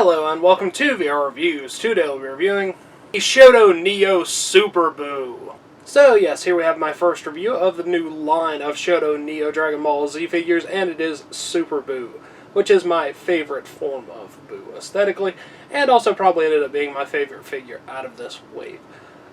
Hello and welcome to VR Reviews. Today we'll be reviewing the Shodo Neo Super Buu. So yes, here we have my first review of the new line of Shodo Neo Dragon Ball Z figures, and it is Super Buu, which is my favorite form of Buu aesthetically, and also probably ended up being my favorite figure out of this wave.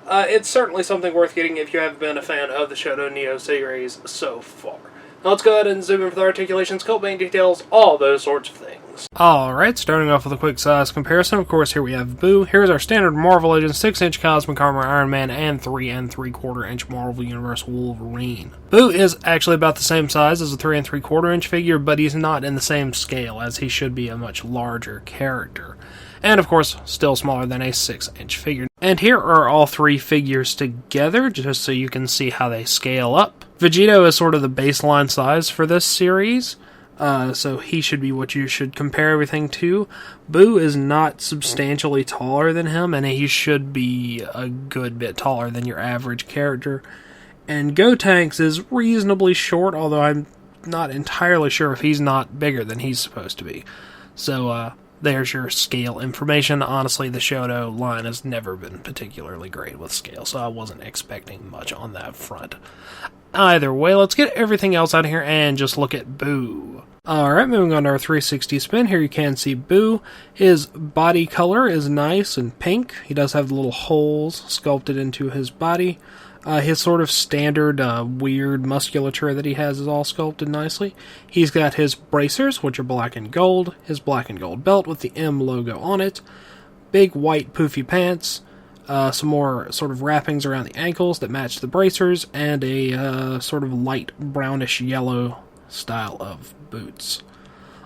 It's certainly something worth getting if you have been a fan of the Shodo Neo series so far. Now let's go ahead and zoom in for the articulations, sculpt paint details, all those sorts of things. Alright, starting off with a quick size comparison. Of course, here we have Buu. Here's our standard Marvel Legends 6-inch Cosmic Armor Iron Man and 3 3/4-inch Marvel Universe Wolverine. Buu is actually about the same size as a 3 3/4-inch figure, but he's not in the same scale, as he should be a much larger character. And of course, still smaller than a 6-inch figure. And here are all three figures together, just so you can see how they scale up. Vegito is sort of the baseline size for this series, so he should be what you should compare everything to. Buu is not substantially taller than him, and he should be a good bit taller than your average character. And Gotenks is reasonably short, although I'm not entirely sure if he's not bigger than he's supposed to be. So, there's your scale information. Honestly, the Shodo line has never been particularly great with scale, so I wasn't expecting much on that front. Either way, let's get everything else out of here and just look at Buu. Alright, moving on to our 360 spin. Here you can see Buu. His body color is nice and pink. He does have the little holes sculpted into his body. His sort of standard weird musculature that he has is all sculpted nicely. He's got his bracers, which are black and gold, his black and gold belt with the M logo on it, big white poofy pants, some more sort of wrappings around the ankles that match the bracers, and a sort of light brownish yellow style of boots.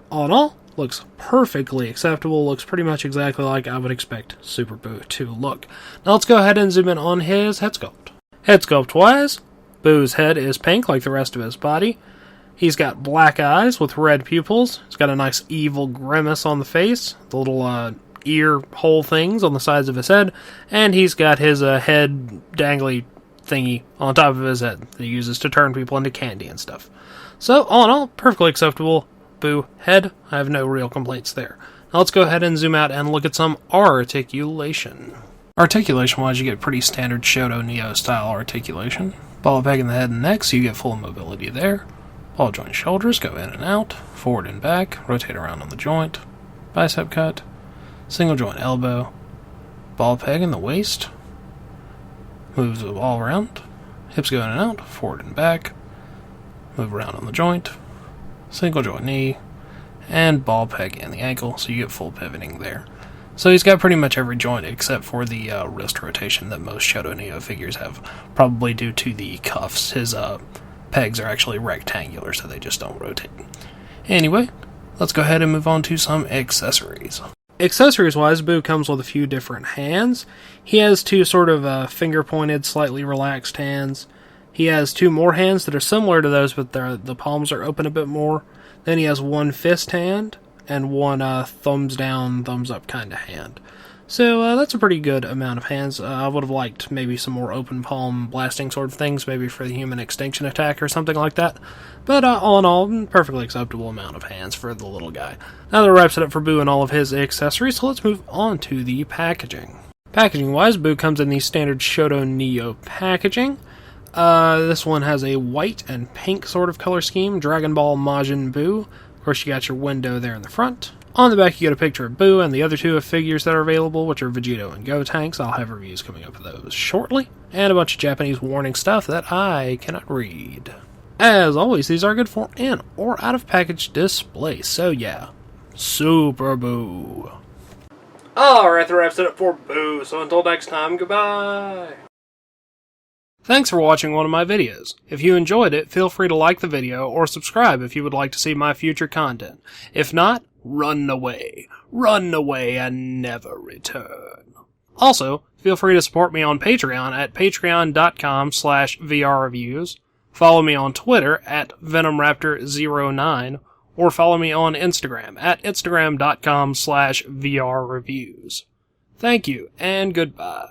All in all, looks perfectly acceptable, looks pretty much exactly like I would expect Super Buu to look. Now let's go ahead and zoom in on his head sculpt. Head sculpt-wise, Buu's head is pink like the rest of his body. He's got black eyes with red pupils. He's got a nice evil grimace on the face, the little ear hole things on the sides of his head, and he's got his head dangly thingy on top of his head that he uses to turn people into candy and stuff. So, all in all, perfectly acceptable Buu head. I have no real complaints there. Now let's go ahead and zoom out and look at some articulation. Articulation-wise, you get pretty standard Shodo Neo-style articulation. Ball peg in the head and neck, so you get full mobility there. Ball joint shoulders go in and out, forward and back, rotate around on the joint. Bicep cut, single joint elbow, ball peg in the waist, moves all around, hips go in and out, forward and back, move around on the joint, single joint knee, and ball peg in the ankle, so you get full pivoting there. So he's got pretty much every joint except for the wrist rotation that most Shodo Neo figures have, probably due to the cuffs. His pegs are actually rectangular, so they just don't rotate. Anyway, let's go ahead and move on to some accessories. Accessories-wise, Buu comes with a few different hands. He has two sort of finger-pointed, slightly relaxed hands. He has two more hands that are similar to those, but the palms are open a bit more. Then he has one fist hand, and one thumbs down, thumbs up kind of hand. So that's a pretty good amount of hands. I would have liked maybe some more open palm blasting sort of things, maybe for the human extinction attack or something like that. But all in all, perfectly acceptable amount of hands for the little guy. Now that wraps it up for Buu and all of his accessories, so let's move on to the packaging. Packaging-wise, Buu comes in the standard Shodo Neo packaging. This one has a white and pink sort of color scheme, Dragon Ball Majin Buu. Of course, you got your window there in the front. On the back, you get a picture of Buu and the other two figures that are available, which are Vegito and Gotenks. I'll have reviews coming up of those shortly. And a bunch of Japanese warning stuff that I cannot read. As always, these are good for in or out of package display. So yeah, Super Buu. Alright, that wraps it up for Buu. So until next time, goodbye. Thanks for watching one of my videos. If you enjoyed it, feel free to like the video or subscribe if you would like to see my future content. If not, run away. Run away and never return. Also, feel free to support me on Patreon at patreon.com/vrreviews. Follow me on Twitter at VenomRaptor09 or follow me on Instagram at instagram.com/vrreviews. Thank you and goodbye.